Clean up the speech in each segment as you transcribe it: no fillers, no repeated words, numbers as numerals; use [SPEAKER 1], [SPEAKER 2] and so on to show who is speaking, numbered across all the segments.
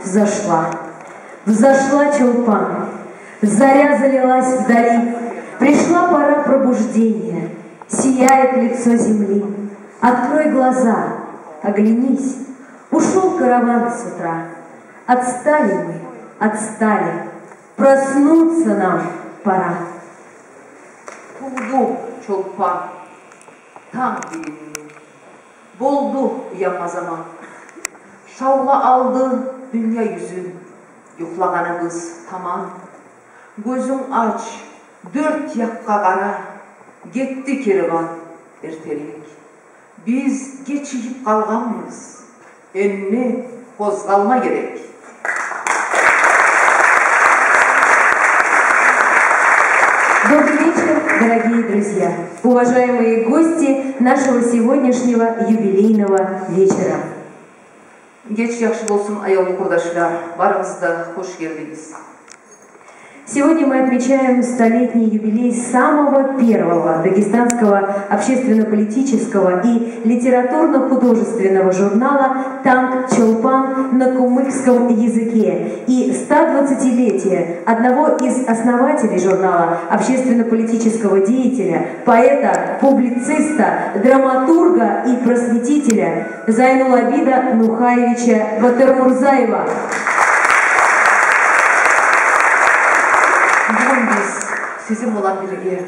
[SPEAKER 1] взошла. Взошла Чолпан, заря залилась вдали, пришла пора пробуждения, сияет лицо земли. Открой глаза, оглянись, ушел караван с утра. Отстали мы, отстали, проснуться нам пора.
[SPEAKER 2] Туğdu Çolpan, tam dilimli, boldu uyanma zaman. Şavla aldı dünya yüzün, yuklağanımız tamam. Gözün aç, dört yakka kara, gitti kervan ertelik. Biz geçiyip kalganmız, enni kozgalma gerek.
[SPEAKER 1] Добрый вечер, дорогие друзья, уважаемые гости нашего сегодняшнего юбилейного вечера.
[SPEAKER 2] Geç yaxşı olsun ayol kurdaşlar, barınızda hoş geldiniz.
[SPEAKER 1] Сегодня мы отмечаем столетний юбилей самого первого дагестанского общественно-политического и литературно-художественного журнала «Танк Чолпан» на кумыкском языке и 120-летия одного из основателей журнала, общественно-политического деятеля, поэта, публициста, драматурга и просветителя Зайнулабида Нухаевича Батырмурзаева.
[SPEAKER 2] Sizin olan birge,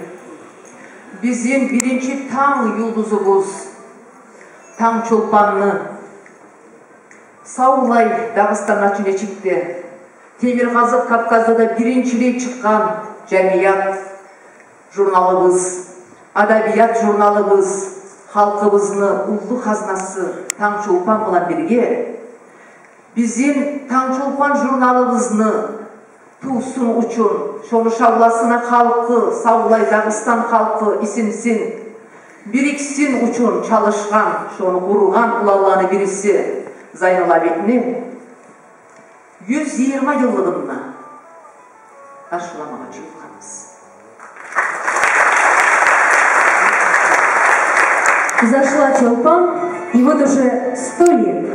[SPEAKER 2] bizim birinci tan yıldızımız, Tan Çolpanlı, Saulay Dağıstan içine çıktı. Temirgazı Kafkaz'da da birinciliğe çıkan cemiyat jurnalımız, adabiyat jurnalımız, halkımızın ullu haznası Tan Çolpan olan birge, bizim Tan Çolpan jurnalımızın tuğsun uçun, şonu şavlasına halkı, Saulay Dağıstan halkı isinsin, biriksin uçun çalışkan, şonu kurulan ulallarını birisi Zaynulabid'nin 120 yıllığına karşılamaya çıkıyoruz.
[SPEAKER 1] Зашла Чолпан, и вот уже 100 лет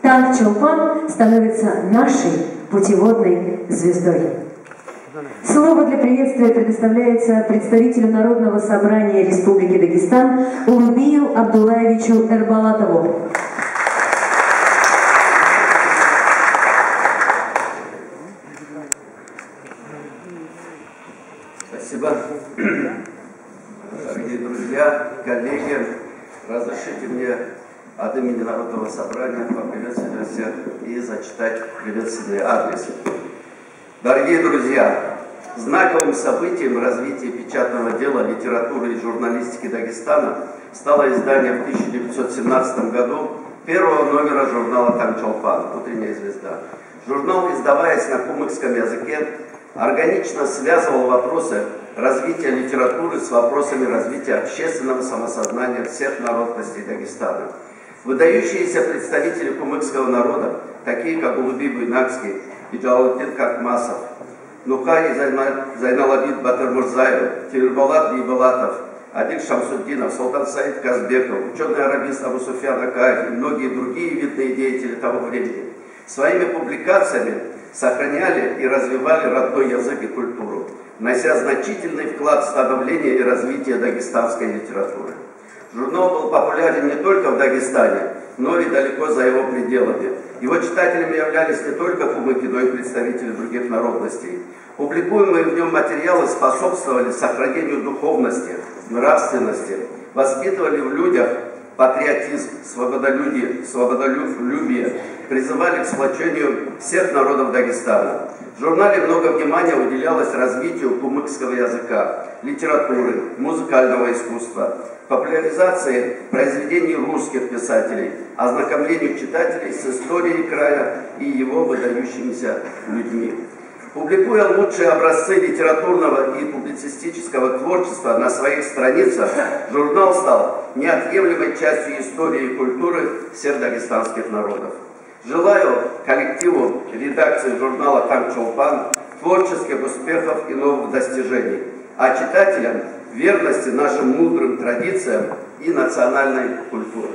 [SPEAKER 1] танк Чолпан становится нашей путеводной звездой. Слово для приветствия предоставляется представителю Народного собрания Республики Дагестан Улубию Абдулаевичу Эрбалатову.
[SPEAKER 3] Спасибо. Дорогие друзья, коллеги, разрешите мне от имени Народного собрания поприветствовать всех и зачитать приветственный адрес. Дорогие друзья, знаковым событием развития печатного дела, литературы и журналистики Дагестана стало издание в 1917 году первого номера журнала «Танк Чолпан» «Утренняя звезда». Журнал, издаваясь на кумыкском языке, органично связывал вопросы развития литературы с вопросами развития общественного самосознания всех народностей Дагестана. Выдающиеся представители кумыкского народа, такие как Улуби Буйнакский и Джалалуддин Какмасов, Нухай Зайнулабид Батырмурзаев, Тимирболат Бейбалатов, Адиль Шамсуддинов, Султан Саид Казбеков, ученый-арабист Абу Суфьян Акаев и многие другие видные деятели того времени своими публикациями сохраняли и развивали родной язык и культуру, внося значительный вклад в становление и развитие дагестанской литературы. Журнал был популярен не только в Дагестане, но и далеко за его пределами. Его читателями являлись не только кумыки, но и представители других народностей. Публикуемые в нем материалы способствовали сохранению духовности, нравственности, воспитывали в людях патриотизм, свободолюбие, призывали к сплочению всех народов Дагестана. В журнале много внимания уделялось развитию кумыкского языка, литературы, музыкального искусства, популяризации произведений русских писателей, ознакомлению читателей с историей края и его выдающимися людьми. Публикуя лучшие образцы литературного и публицистического творчества на своих страницах, журнал стал неотъемлемой частью истории и культуры всех дагестанских народов. Желаю коллективу редакции журнала «Танк Чолпан» творческих успехов и новых достижений, а читателям верности нашим мудрым традициям и национальной культуре.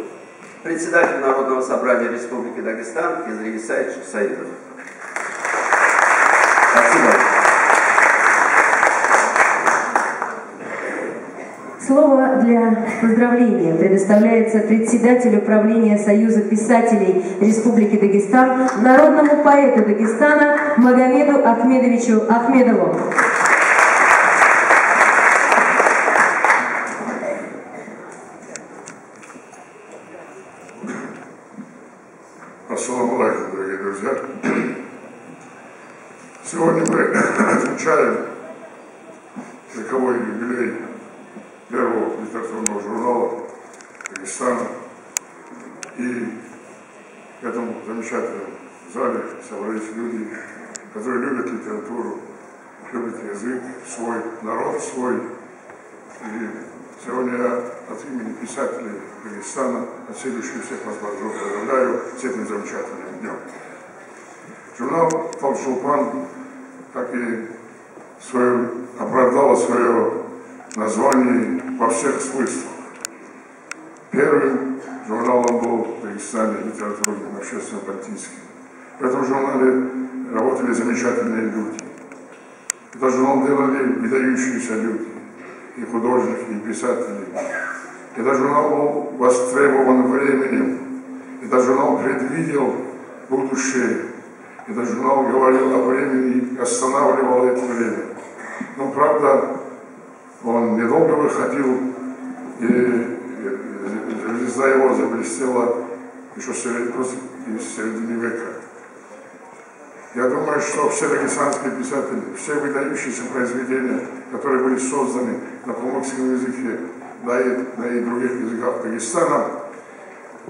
[SPEAKER 3] Председатель Народного собрания Республики Дагестан Хизри Исаевич Саидов.
[SPEAKER 1] для поздравления предоставляется председателю правления Союза писателей Республики Дагестан, народному поэту Дагестана Магомеду Ахмедовичу Ахмедову.
[SPEAKER 4] Ассаламу алейкум, дорогие друзья. Сегодня мы отмечаем 40-й юбилей первого литературного журнала Дагестана. И в этом замечательном зале собрались люди, которые любят литературу, любят язык свой, народ свой. И сегодня я от имени писателей Дагестана, от следующих всех вас поздравляю с этим замечательным днем. Журнал «Талчулпан» так и оправдала свое название во всех смыслах. Первым журналом был в Дагестане литературным, общественно-политическим. В этом журнале работали замечательные люди. Этот журнал делали выдающиеся люди, и художники, и писатели. Этот журнал был востребован временем. Этот журнал предвидел будущее. Этот журнал говорил о времени и останавливал это время. Но, правда, он недолго выходил, и звезда его заблестела еще из середины века. Я думаю, что все дагестанские писатели, все выдающиеся произведения, которые были созданы на калмыцком языке, да и других языках Дагестана,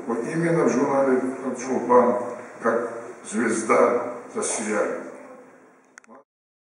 [SPEAKER 4] вот именно в журнале «Талчулпан» как звезда засияли.